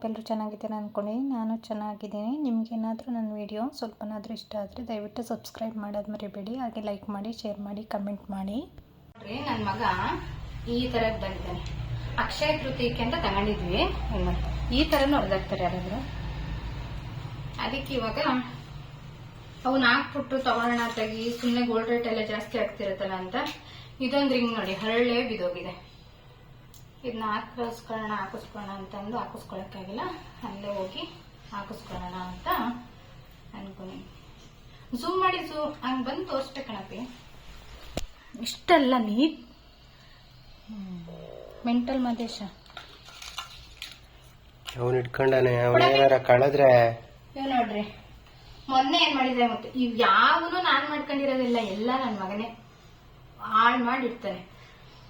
ಎಲ್ಲರೂ ಚೆನ್ನಾಗಿದ್ದೀರಾ ಅಂದ್ಕೊಂಡಿದ್ದೀನಿ. ನಾನು ಚೆನ್ನಾಗಿದ್ದೀನಿ. ನಿಮಗೇನಾದರೂ ನನ್ನ ವಿಡಿಯೋ ಸ್ವಲ್ಪನಾದರೂ ಇಷ್ಟ ಆದರೆ ದಯವಿಟ್ಟು ಸಬ್ಸ್ಕ್ರೈಬ್ ಮಾಡೋದು ಮರಿಬೇಡಿ. ಹಾಗೆ ಲೈಕ್ ಮಾಡಿ, ಶೇರ್ ಮಾಡಿ, ಕಮೆಂಟ್ ಮಾಡಿ. ನೋಡ್ರಿ, ನನ್ನ ಮಗ ಈ ಥರದ್ದು ಬಂದಿದ್ದಾನೆ. ಅಕ್ಷಯ ತೃತೀಯಕ್ಕೆ ಅಂತ ತಗೊಂಡಿದ್ವಿ. ಈ ಥರನೂ ಹೊಡೆದಾಕ್ತಾರೆ ಯಾರಾದರೂ. ಅದಕ್ಕೆ ಇವಾಗ ಅವನ್ನ ಹಾಕ್ಬಿಟ್ಟು ತಗೊಳ್ಳೋಣ ತೆಗಿ, ಸುಮ್ಮನೆ ಗೋಲ್ಡ್ ರೇಟ್ ಎಲ್ಲ ಜಾಸ್ತಿ ಆಗ್ತಿರುತ್ತಲ್ಲ ಅಂತ ಇದೊಂದು ರಿಂಗ್ ನೋಡಿ ಹರಳೆ ಬಿದೋಗಿದೆ. ಇದನ್ನ ಹಾಕಿಸ್ಕೊಳ್ಳೋಣ ಅಂತಂದು ಹಾಕಿಸ್ಕೊಳಕ್ಕಾಗಿಲ್ಲ. ಅಲ್ಲೇ ಹೋಗಿ ಹಾಕಿಸ್ಕೊಳ್ಳೋಣ ಅಂತ ಅನ್ಕೊಂಡಿ. ಝೂಮ್ ಮಾಡಿ ಹಂಗೆ ಬಂದು ತೋರಿಸ್ಬೇಕಣಪ್ಪಿ. ಇಷ್ಟೆಲ್ಲ ನೀಟ್ ಮೆಂಟಲ್ ಮದೇಶ ಅವನು ಇಟ್ಕೊಂಡಾನೆ. ಅವನೇನಾರ ಕಳೆದ್ರೆ ಇವ್ ನೋಡ್ರಿ, ಮೊನ್ನೆ ಏನ್ ಮಾಡಿದ್ರೆ ಮತ್ತೆ ಇವ್ ಯಾವನು ನಾನ್ ಮಾಡ್ಕೊಂಡಿರೋದಿಲ್ಲ, ಎಲ್ಲ ನನ್ನ ಮಗನೇ ಹಾಳು ಮಾಡಿರ್ತಾನೆ.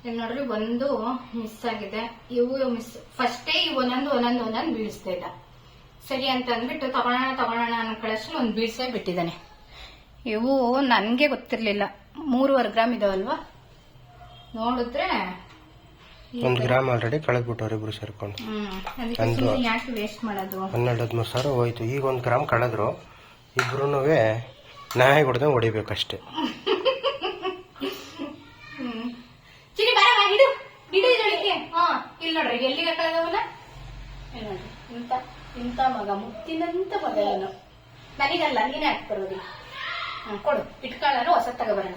ಇಲ್ಲಿ ನೋಡ್ರಿ, ಒಂದು ಮಿಸ್ ಆಗಿದೆ. ಇವು ಮಿಸ್ ಫಸ್ಟೇ ಇವು ಒಂದೊಂದು ಬೀಳಿಸ್ತಾ ಇದ್ದ. ಸರಿ ಅಂತ ಅಂದ್ಬಿಟ್ಟು ತಗೊಳ್ಳೋಣ ಅನ್ನೋ ಕಳಶಲ್ಲಿ ಒಂದು ಬೀಳ್ಸೇ ಬಿಟ್ಟಿದ್ದಾನೆ. ಇವು ನನ್ಗೆ ಗೊತ್ತಿರ್ಲಿಲ್ಲ 3.5 ಗ್ರಾಮ್ ಇದಾವಲ್ವಾ, ನೋಡಿದ್ರೆ 1 ಗ್ರಾಮ್ ಆಲ್ರೆಡಿ ಕಳೆದ್ಬಿಟ್ಟವ್ರು ಇಬ್ರು ಸೇರ್ಕೊಂಡು. ಯಾಕೆ ವೇಸ್ಟ್ ಮಾಡೋದು? 12-13 ಸಾವಿರ ಹೋಯ್ತು. ಈಗ 1 ಗ್ರಾಮ್ ಕಳೆದ್ರು. ಇಬ್ರು ನಾಯಿ ಹೊಡೆದ ಹೊಡಿಬೇಕಷ್ಟೇ. ಇಲ್ಲಿ ನೋಡ್ರಿ, ಎಲ್ಲಿಗೆ ಕಳೆದವಲ್ಲ ನೋಡ್ರಿ. ಇಂತ ಮಗ, ಮುತ್ತಿನಂತ ಮಗ. ಏನು ನನಗಲ್ಲ, ನೀನೇ ಹಾಕಿ ಬರೋದಿಲ್ಲ. ಕೊಡು, ಇಟ್ಕೊಳ್ಳೋಣ, ಹೊಸ ತಗೋಬರೋಣ.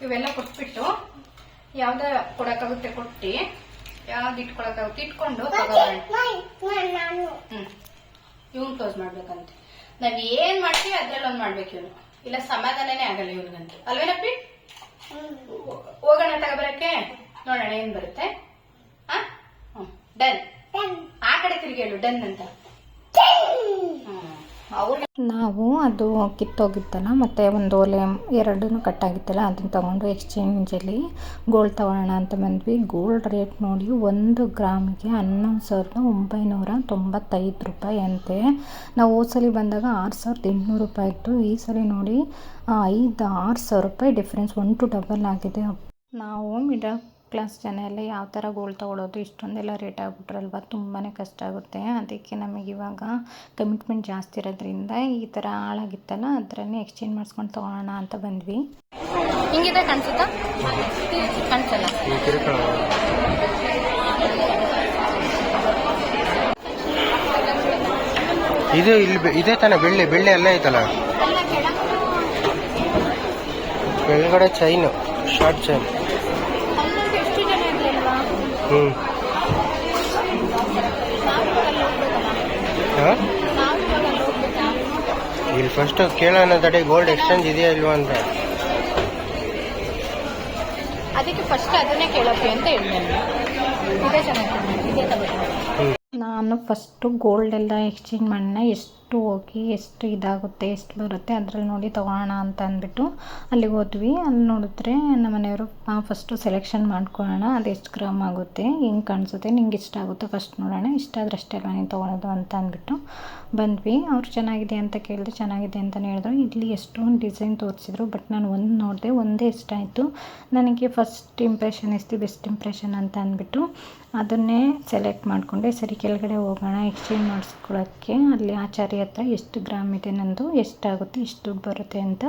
ಇವೆಲ್ಲ ಕೊಟ್ಬಿಟ್ಟು ಯಾವ್ದ ಕೊಡಕ್ಕಾಗುತ್ತೆ ಕೊಟ್ಟಿ, ಯಾವ್ದು ಇಟ್ಕೊಳಕ್ಕಾಗುತ್ತೆ ಇಟ್ಕೊಂಡು ತಗೋಬರೋಣ. ಇವನ್ ಕ್ಲೋಸ್ ಮಾಡ್ಬೇಕಂತೆ. ನಾವ್ ಏನ್ ಮಾಡ್ತೀವಿ ಅದ್ರಲ್ಲಿ ಒಂದ್ ಮಾಡ್ಬೇಕು ಇವನು, ಇಲ್ಲ ಸಮಾಧಾನನೇ ಆಗಲ್ಲ ಇವ್ರಿಗಂತ. ಅಲ್ವೇನಪ್ಪಿ? ಹೋಗೋಣ ತಗೋಬರಕ್ಕೆ, ನೋಡೋಣ ಏನ್ ಬರುತ್ತೆ. ಡನ್. ಆ ಕಡೆ ತಿರುಗಿ ಹೇಳು ಡನ್ ಅಂತ. ನಾವು ಅದು ಕಿತ್ತೋಗಿತ್ತಲ್ಲ, ಮತ್ತು ಒಂದು ಒಲೆ 2 ಕಟ್ಟಾಗಿತ್ತಲ್ಲ, ಅದನ್ನ ತಗೊಂಡು ಎಕ್ಸ್ಚೇಂಜಲ್ಲಿ ಗೋಲ್ಡ್ ತಗೊಳ್ಳೋಣ ಅಂತ ಬಂದ್ವಿ. ಗೋಲ್ಡ್ ರೇಟ್ ನೋಡಿ 1 ಗ್ರಾಮಿಗೆ 11,995 ರೂಪಾಯಿ ಅಂತೆ. ನಾವು ಹೋದ ಸಲ ಬಂದಾಗ 6,800 ರೂಪಾಯಿ ಇತ್ತು. ಈ ಸಲ ನೋಡಿ 5-6 ಸಾವಿರ ರೂಪಾಯಿ ಡಿಫ್ರೆನ್ಸ್, 1 to 2 ಆಗಿದೆ. ನಾವು ಮಿಡಲ್ ಕ್ಲಾಸ್ ಜನ ಎಲ್ಲ ಯಾವ ಥರ ಗೋಲ್ಡ್ ತೊಗೊಳೋದು? ಇಷ್ಟೊಂದೆಲ್ಲ ರೇಟ್ ಆಗಿಬಿಟ್ರಲ್ವ, ತುಂಬಾ ಕಷ್ಟ ಆಗುತ್ತೆ. ಅದಕ್ಕೆ ನಮಗೆ ಇವಾಗ ಕಮಿಟ್ಮೆಂಟ್ ಜಾಸ್ತಿ ಇರೋದ್ರಿಂದ ಈ ಥರ ಹಾಳಾಗಿತ್ತಲ್ಲ, ಅದರನ್ನೇ ಎಕ್ಸ್ಚೇಂಜ್ ಮಾಡಿಸ್ಕೊಂಡು ತೊಗೊಳೋಣ ಅಂತ ಬಂದ್ವಿ. ಹಿಂಗಿದೆ ಕಾಣಿಸುತ್ತಾ? ಕಾಣಿಸಲ್ಲ. ಇದು ಇಲ್ಲಿ ಇದೇ ತಾನೆ ಬೆಳ್ಳಿ ಎಲ್ಲ ಐತಲ್ಲ ಕೆಳಗಡೆ. Chain, short chain. ಇಲ್ಲಿ ಫಸ್ಟ್ ಕೇಳೋಣ ತಡೆ, ಗೋಲ್ಡ್ ಎಕ್ಸ್ಚೇಂಜ್ ಇದೆಯಾ ಇಲ್ವಾ ಅಂತ. ಅದಕ್ಕೆ ಫಸ್ಟ್ ಅದನ್ನೇ ಕೇಳೋಕೆ ಅಂತ ಹೇಳಿದೆ. ನಾನು ಫಸ್ಟು ಗೋಲ್ಡೆಲ್ಲ ಎಕ್ಸ್ಚೇಂಜ್ ಮಾಡೋಣ, ಎಷ್ಟು ಹೋಗಿ ಎಷ್ಟು ಇದಾಗುತ್ತೆ, ಎಷ್ಟು ಬರುತ್ತೆ ಅದರಲ್ಲಿ ನೋಡಿ ತೊಗೊಳ್ಳೋಣ ಅಂತ ಅಂದ್ಬಿಟ್ಟು ಅಲ್ಲಿಗೆ ಹೋದ್ವಿ. ಅಲ್ಲಿ ನೋಡಿದ್ರೆ ನಮ್ಮ ಮನೆಯವರು ಫಸ್ಟು ಸೆಲೆಕ್ಷನ್ ಮಾಡ್ಕೊಳ್ಳೋಣ, ಅದು ಎಷ್ಟು ಗ್ರಾಮ್ ಆಗುತ್ತೆ, ಹೆಂಗೆ ಕಾಣಿಸುತ್ತೆ, ನಿಂಗೆ ಇಷ್ಟ ಆಗುತ್ತೆ ಫಸ್ಟ್ ನೋಡೋಣ, ಇಷ್ಟ ಆದರೆ ಅಷ್ಟೇ ಅಲ್ವಾ ನೀನು ತೊಗೊಳೋದು ಅಂತ ಅಂದ್ಬಿಟ್ಟು ಬಂದ್ವಿ. ಅವ್ರು ಚೆನ್ನಾಗಿದೆ ಅಂತ ಕೇಳಿದ್ರೆ ಚೆನ್ನಾಗಿದೆ ಅಂತಲೇ ಹೇಳಿದ್ರು. ಇಲ್ಲಿ ಎಷ್ಟೊಂದು ಡಿಸೈನ್ ತೋರಿಸಿದ್ರು, ಬಟ್ ನಾನು ಒಂದು ನೋಡಿದೆ, ಒಂದೇ ಇಷ್ಟ ಆಯಿತು ನನಗೆ. First impression is the best impression ಅಂತ ಅಂದ್ಬಿಟ್ಟು ಅದನ್ನೇ ಸೆಲೆಕ್ಟ್ ಮಾಡಿಕೊಂಡೆ. ಸರಿ, ಕೆಳಗಡೆ ಹೋಗೋಣ ಎಕ್ಸ್ಚೇಂಜ್ ಮಾಡಿಸ್ಕೊಳ್ಳೋಕ್ಕೆ. ಅಲ್ಲಿ ಆಚಾರ್ಯ ಹತ್ರ ಎಷ್ಟು ಗ್ರಾಮ್ ಇದೆ ನಂದು, ಎಷ್ಟಾಗುತ್ತೆ, ಎಷ್ಟು ದುಡ್ಡು ಬರುತ್ತೆ ಅಂತ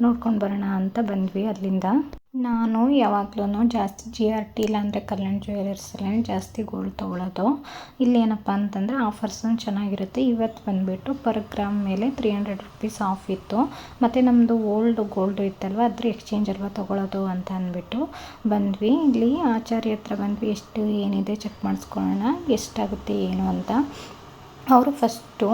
ನೋಡ್ಕೊಂಡು ಬರೋಣ ಅಂತ ಬಂದ್ವಿ. ಅಲ್ಲಿಂದ ನಾನು ಯಾವಾಗಲೂ ಜಾಸ್ತಿ GRT ಇಲ್ಲಾಂದರೆ ಕಲ್ಯಾಣ್ ಜ್ಯುವೆಲರ್ಸಲ್ಲೇ ಜಾಸ್ತಿ ಗೋಲ್ಡ್ ತೊಗೊಳೋದು. ಇಲ್ಲೇನಪ್ಪ ಅಂತಂದರೆ ಆಫರ್ಸ್ ಚೆನ್ನಾಗಿರುತ್ತೆ. ಇವತ್ತು ಬಂದುಬಿಟ್ಟು ಪರ್ ಗ್ರಾಮ್ ಮೇಲೆ 300 ರೂಪೀಸ್ ಆಫ್ ಇತ್ತು. ಮತ್ತು ನಮ್ಮದು ಓಲ್ಡ್ ಗೋಲ್ಡ್ ಇತ್ತಲ್ವ, ಅದ್ರ ಎಕ್ಸ್ಚೇಂಜ್ ಅಲ್ವಾ ತೊಗೊಳೋದು ಅಂತ ಅಂದ್ಬಿಟ್ಟು ಬಂದ್ವಿ. ಇಲ್ಲಿ ಆಚಾರ್ಯ ಹತ್ರ ಬಂದ್ವಿ, ಎಷ್ಟು ಏನಿದೆ ಚೆಕ್ ಮಾಡಿಸ್ಕೊಳ್ಳೋಣ, ಎಷ್ಟಾಗುತ್ತೆ ಏನು ಅಂತ. ಅವರು ಫಸ್ಟು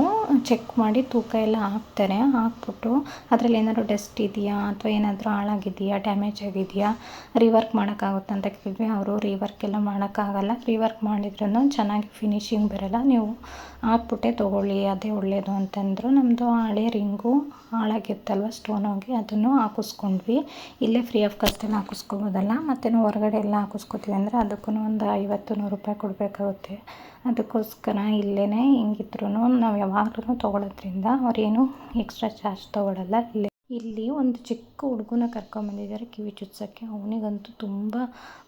ಚೆಕ್ ಮಾಡಿ ತೂಕ ಎಲ್ಲ ಹಾಕ್ತಾರೆ. ಹಾಕ್ಬಿಟ್ಟು ಅದರಲ್ಲಿ ಏನಾದರೂ ಡಸ್ಟ್ ಇದೆಯಾ ಅಥವಾ ಏನಾದರೂ ಹಾಳಾಗಿದೆಯಾ, ಡ್ಯಾಮೇಜ್ ಆಗಿದೆಯಾ, ರೀವರ್ಕ್ ಮಾಡೋಕ್ಕಾಗುತ್ತೆ ಅಂತ ಕೇಳಿದ್ವಿ. ಅವರು ರೀವರ್ಕ್ ಎಲ್ಲ ಮಾಡೋಕ್ಕಾಗಲ್ಲ, ರೀವರ್ಕ್ ಮಾಡಿದ್ರೂ ಚೆನ್ನಾಗಿ ಫಿನಿಶಿಂಗ್ ಬರೋಲ್ಲ, ನೀವು ಹಾಕ್ಬಿಟ್ಟೆ ತೊಗೊಳ್ಳಿ, ಅದೇ ಒಳ್ಳೆಯದು ಅಂತಂದರು. ನಮ್ಮದು ಹಳೆ ರಿಂಗು ಹಾಳಾಗಿತ್ತಲ್ವ, ಸ್ಟೋನ್ ಹೋಗಿ ಅದನ್ನು ಹಾಕಿಸ್ಕೊಂಡ್ವಿ. ಇಲ್ಲೇ ಫ್ರೀ ಆಫ್ ಕಾಸ್ಟಲ್ಲಿ ಹಾಕಿಸ್ಕೊಬೋದಲ್ಲ, ಮತ್ತು ನಾವು ಹೊರಗಡೆ ಎಲ್ಲ ಹಾಕಿಸ್ಕೊತೀವಿ ಅಂದರೆ ಅದಕ್ಕೂ ಒಂದು 50-100 ರೂಪಾಯಿ ಕೊಡಬೇಕಾಗುತ್ತೆ. ಅದಕ್ಕೋಸ್ಕರ ಇಲ್ಲೇ ಹೆಂಗಿದ್ರು ನಾವು ಯಾವಾಗಲೂ ತೊಗೊಳೋದ್ರಿಂದ ಅವರೇನು ಎಕ್ಸ್ಟ್ರಾ ಚಾರ್ಜ್ ತೊಗೊಳಲ್ಲ. ಇಲ್ಲಿ ಒಂದು ಚಿಕ್ಕ ಹುಡುಗನ ಕರ್ಕೊಂಬಂದಿದ್ದಾರೆ ಕಿವಿ ಚುಚ್ಚೋಕ್ಕೆ. ಅವನಿಗಂತೂ ತುಂಬ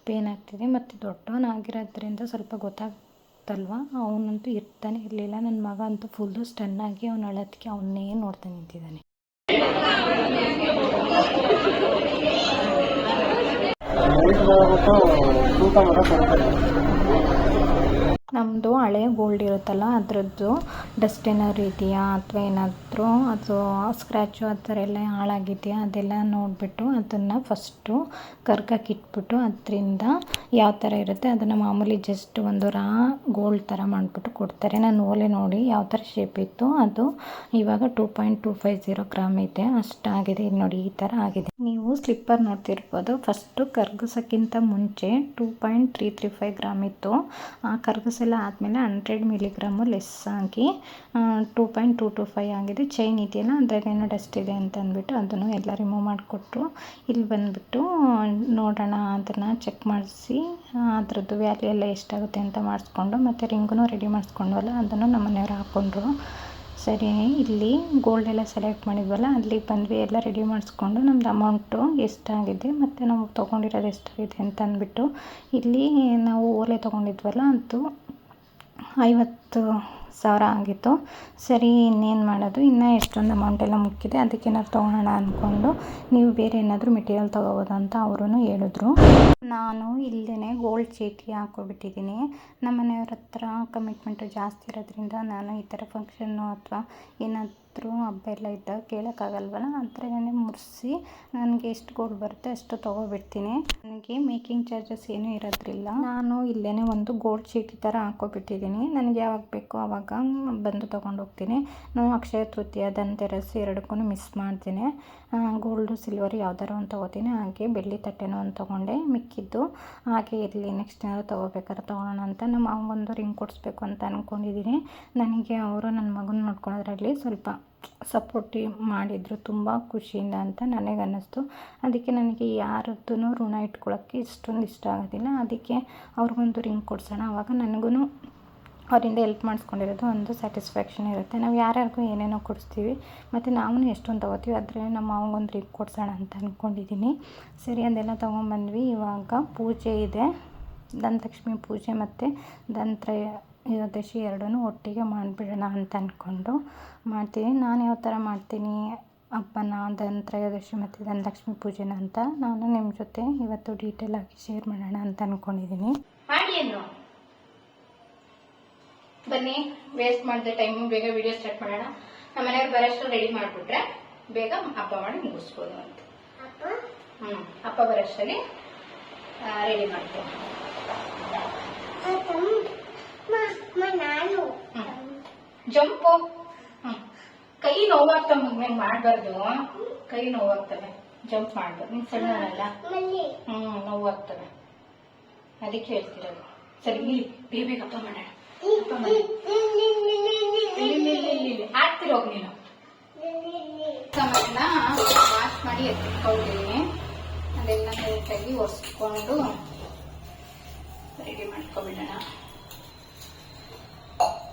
ಪೇನ್ ಆಗ್ತಿದೆ, ಮತ್ತು ದೊಡ್ಡವನಾಗಿರೋದ್ರಿಂದ ಸ್ವಲ್ಪ ಗೊತ್ತಾಗ್ತಾ ಇರುತ್ತಲ್ವ ಅವನಂತೂ ಇರ್ತಾನೆ ಇರಲಿಲ್ಲ. ನನ್ನ ಮಗ ಅಂತೂ ಫುಲ್ಲು ಸ್ಟನ್ನಾಗಿ ಅವ್ನು ಅಳೋದಕ್ಕೆ ಅವನ್ನೇ ನೋಡ್ತಾ ನಿಂತಿದ್ದಾನೆ. ನಮ್ಮದು ಹಳೆ ಗೋಲ್ಡ್ ಇರುತ್ತಲ್ಲ ಅದರದ್ದು ಡಸ್ಟ್ ಏನಾದ್ರು ಇದೆಯಾ ಅಥವಾ ಏನಾದರೂ ಅದು ಸ್ಕ್ರ್ಯಾಚು ಆ ಥರ ಎಲ್ಲ ಹಾಳಾಗಿದೆಯಾ ಅದೆಲ್ಲ ನೋಡಿಬಿಟ್ಟು ಅದನ್ನು ಫಸ್ಟು ಕರ್ಗಕ್ಕೆ ಇಟ್ಬಿಟ್ಟು ಅದರಿಂದ ಯಾವ ಥರ ಇರುತ್ತೆ ಅದನ್ನು ಮಾಮೂಲಿ ಜಸ್ಟ್ ಒಂದು ಗೋಲ್ಡ್ ಥರ ಮಾಡಿಬಿಟ್ಟು ಕೊಡ್ತಾರೆ. ನಾನು ಓಲೆ ನೋಡಿ ಯಾವ ಥರ ಶೇಪ್ ಇತ್ತು ಅದು ಇವಾಗ 2.250 ಗ್ರಾಮ್ ಇದೆ, ಅಷ್ಟಾಗಿದೆ. ಇಲ್ಲಿ ನೋಡಿ ಈ ಥರ ಆಗಿದೆ. ನೀವು ಸ್ಲಿಪ್ಪರ್ ನೋಡ್ತಿರ್ಬೋದು, ಫಸ್ಟು ಕರ್ಗಿಸೋಕ್ಕಿಂತ ಮುಂಚೆ 2.335 ಗ್ರಾಮ್ ಇತ್ತು. ಆ ಕರ್ಗಿಸೆಲ್ಲ ಆದಮೇಲೆ 100 ಮಿಲಿಗ್ರಾಮು ಲೆಸ್ ಆಗಿ 2.225 ಆಗಿದೆ. ಚೈನ್ ಇದೆಯಲ್ಲ ಅದ್ರಾಗೇನೋ ಡಸ್ಟ್ ಇದೆ ಅಂತ ಅಂದ್ಬಿಟ್ಟು ಅದನ್ನು ಎಲ್ಲ ರಿಮೂವ್ ಮಾಡಿಕೊಟ್ರು. ಇಲ್ಲಿ ಬಂದುಬಿಟ್ಟು ನೋಡೋಣ ಅದನ್ನು ಚೆಕ್ ಮಾಡಿಸಿ ಅದರದ್ದು ವ್ಯಾಲ್ಯೂ ಎಲ್ಲ ಎಷ್ಟಾಗುತ್ತೆ ಅಂತ ಮಾಡಿಸ್ಕೊಂಡು ಮತ್ತು ರಿಂಗೂ ರೆಡಿ ಮಾಡಿಸ್ಕೊಂಡ್ವಲ್ಲ ಅದನ್ನು ನಮ್ಮ ಮನೆಯವ್ರು ಹಾಕ್ಕೊಂಡ್ರು. ಸರಿ, ಇಲ್ಲಿ ಗೋಲ್ಡ್ ಎಲ್ಲ ಸೆಲೆಕ್ಟ್ ಮಾಡಿದ್ವಲ್ಲ ಅಲ್ಲಿಗೆ ಬಂದ್ವಿ, ಎಲ್ಲ ರೆಡಿ ಮಾಡಿಸ್ಕೊಂಡು ನಮ್ಮದು ಅಮೌಂಟು ಎಷ್ಟಾಗಿದೆ ಮತ್ತು ನಾವು ತೊಗೊಂಡಿರೋದು ಎಷ್ಟಾಗಿದೆ ಅಂತ ಅಂದ್ಬಿಟ್ಟು ಇಲ್ಲಿ ನಾವು ಓಲೆ ತೊಗೊಂಡಿದ್ವಲ್ಲ ಅದು 50,000 ಆಗಿತ್ತು. ಸರಿ, ಇನ್ನೇನು ಮಾಡೋದು, ಇನ್ನೂ ಎಷ್ಟೊಂದು ಅಮೌಂಟ್ ಎಲ್ಲ ಮುಕ್ಕಿದೆ, ಅದಕ್ಕೆ ಏನಾದ್ರು ತೊಗೊಳೋಣ ಅಂದ್ಕೊಂಡು ನೀವು ಬೇರೆ ಏನಾದರೂ ಮೆಟೀರಿಯಲ್ ತೊಗೋಬೋದು ಅಂತ ಅವರು ಹೇಳಿದ್ರು. ನಾನು ಇಲ್ಲೇ ಗೋಲ್ಡ್ ಚೀಟಿ ಹಾಕ್ಕೊಬಿಟ್ಟಿದ್ದೀನಿ. ನಮ್ಮ ಮನೆಯವ್ರ ಹತ್ರ ಕಮಿಟ್ಮೆಂಟು ಜಾಸ್ತಿ ಇರೋದ್ರಿಂದ ನಾನು ಈ ಥರ ಫಂಕ್ಷನ್ನು ಅಥವಾ ಏನಾದರೂ ಹಬ್ಬ ಎಲ್ಲ ಇದ್ದಾಗ ಕೇಳೋಕ್ಕಾಗಲ್ವಲ್ಲ, ಆ ಥರನೇ ಮುರಿಸಿ ನನಗೆ ಎಷ್ಟು ಗೋಲ್ಡ್ ಬರುತ್ತೆ ಅಷ್ಟು ತೊಗೊಬಿಡ್ತೀನಿ. ನನಗೆ ಮೇಕಿಂಗ್ ಚಾರ್ಜಸ್ ಏನೂ ಇರೋದ್ರಿಲ್ಲ. ನಾನು ಇಲ್ಲೇ ಒಂದು ಗೋಲ್ಡ್ ಚೀಟಿ ಥರ ಹಾಕ್ಕೊಬಿಟ್ಟಿದ್ದೀನಿ. ನನಗೆ ಯಾವಾಗ ಬೇಕೋ ಆವಾಗ ಬಂದು ತೊಗೊಂಡು ಹೋಗ್ತೀನಿ. ನಾನು ಅಕ್ಷಯ ತೃತೀಯ, ಧನ್ತೆರಸ್ ಎರಡಕ್ಕೂ ಮಿಸ್ ಮಾಡ್ತೀನಿ. ಗೋಲ್ಡು ಸಿಲ್ವರ್ ಯಾವ್ದಾರು ಒಂದು ತೊಗೋತೀನಿ. ಹಾಗೆ ಬೆಳ್ಳಿ ತಟ್ಟೆನೂ ಒಂದು ತೊಗೊಂಡೆ, ಮಿಕ್ಕಿದ್ದು ಹಾಗೆ ಇರಲಿ, ನೆಕ್ಸ್ಟ್ ಏನಾದ್ರು ತೊಗೋಬೇಕಾದ್ರೆ ತೊಗೊಳೋಣ ಅಂತ. ನಮ್ಮ ಮಾವಂಗೊಂದು ರಿಂಗ್ ಕೊಡಿಸ್ಬೇಕು ಅಂತ ಅಂದ್ಕೊಂಡಿದ್ದೀನಿ. ನನಗೆ ಅವರು ನನ್ನ ಮಗನ ನೋಡ್ಕೊಳ್ಳೋದ್ರಲ್ಲಿ ಸ್ವಲ್ಪ ಸಪೋರ್ಟಿವ್ ಮಾಡಿದರು ತುಂಬ ಖುಷಿಯಿಂದ ಅಂತ ನನಗೆ ಅನ್ನಿಸ್ತು. ಅದಕ್ಕೆ ನನಗೆ ಯಾರದ್ದೂ ಋಣ ಇಟ್ಕೊಳ್ಳೋಕ್ಕೆ ಇಷ್ಟೊಂದು ಇಷ್ಟ ಆಗೋದಿಲ್ಲ. ಅದಕ್ಕೆ ಅವ್ರಿಗೊಂದು ರಿಂಗ್ ಕೊಡ್ಸೋಣ, ಆವಾಗ ನನಗೂ ಅವರಿಂದ ಹೆಲ್ಪ್ ಮಾಡಿಸ್ಕೊಂಡಿರೋದು ಒಂದು ಸ್ಯಾಟಿಸ್ಫ್ಯಾಕ್ಷನ್ ಇರುತ್ತೆ. ನಾವು ಯಾರ್ಯಾರಿಗೂ ಏನೇನೋ ಕೊಡಿಸ್ತೀವಿ ಮತ್ತು ನಾವು ಎಷ್ಟೊಂದು ತೊಗೋತೀವಿ, ಆದರೆ ನಮ್ಮ ಮಾವಂಗೊಂದು ರಿಂಗ್ ಕೊಡ್ಸೋಣ ಅಂತ ಅಂದ್ಕೊಂಡಿದ್ದೀನಿ. ಸರಿ, ಅದೆಲ್ಲ ತೊಗೊಂಬಂದ್ವಿ. ಇವಾಗ ಪೂಜೆ ಇದೆ, ಧನಲಕ್ಷ್ಮಿ ಪೂಜೆ ಮತ್ತು ಧನತ್ರಯೋದಶಿ ಎರಡೂ ಒಟ್ಟಿಗೆ ಮಾಡಿಬಿಡೋಣ ಅಂತ ಅಂದ್ಕೊಂಡು ಮಾಡ್ತೀನಿ. ನಾನು ಯಾವ ಥರ ಮಾಡ್ತೀನಿ ಹಬ್ಬನ, ಧನತ್ರಯೋದಶಿ ಮತ್ತು ಧನಲಕ್ಷ್ಮಿ ಪೂಜೆನ ಅಂತ ನಾನು ನಿಮ್ಮ ಜೊತೆ ಇವತ್ತು ಡೀಟೇಲಾಗಿ ಶೇರ್ ಮಾಡೋಣ ಅಂತ ಅಂದ್ಕೊಂಡಿದ್ದೀನಿ. ಬನ್ನಿ, ವೇಸ್ಟ್ ಮಾಡಿದೆ ಟೈಮು, ಬೇಗ ವಿಡಿಯೋ ಸ್ಟಾರ್ಟ್ ಮಾಡೋಣ. ನಮ್ಮ ಮನೆಯವ್ರು ಬರೋಷ್ಟು ರೆಡಿ ಮಾಡಿಬಿಟ್ರೆ ಬೇಗ ಹಬ್ಬ ಮಾಡಿ ಮುಗಿಸ್ಬೋದು ಅಂತ. ಹಬ್ಬ ಬರೋಷ್ಟರಲ್ಲಿ ರೆಡಿ ಮಾಡ್ತೇವೆ. ಜಂಪು ಕೈ ನೋವಾಗ್ತವೆ, ಮಗ್ಮೇಲೆ ಮಾಡಬಾರ್ದು, ಕೈ ನೋವಾಗ್ತವೆ, ಜಂಪ್ ಮಾಡ್ಬಾರ್ದು. ನಿನ್ ಸಣ್ಣನಲ್ಲ, ನೋವಾಗ್ತವೆ, ಅದಕ್ಕೆ ಹೇಳ್ತಿರೋದು. ಸರಿ, ಇಲ್ಲಿ ಬೇಗ ಹಬ್ಬ ಮಾಡೋಣ. ಆಗ್ತಿರೋಗ್ ನೀನು ವಾಶ್ ಮಾಡಿ ಎತ್ತಿಟ್ಕೊಳ್ತೀನಿ. ಅದೆಲ್ಲ ನೀಟಾಗಿ ಒರೆಸ್ಕೊಂಡು ರೆಡಿ ಮಾಡ್ಕೊಬಿಡೋಣ.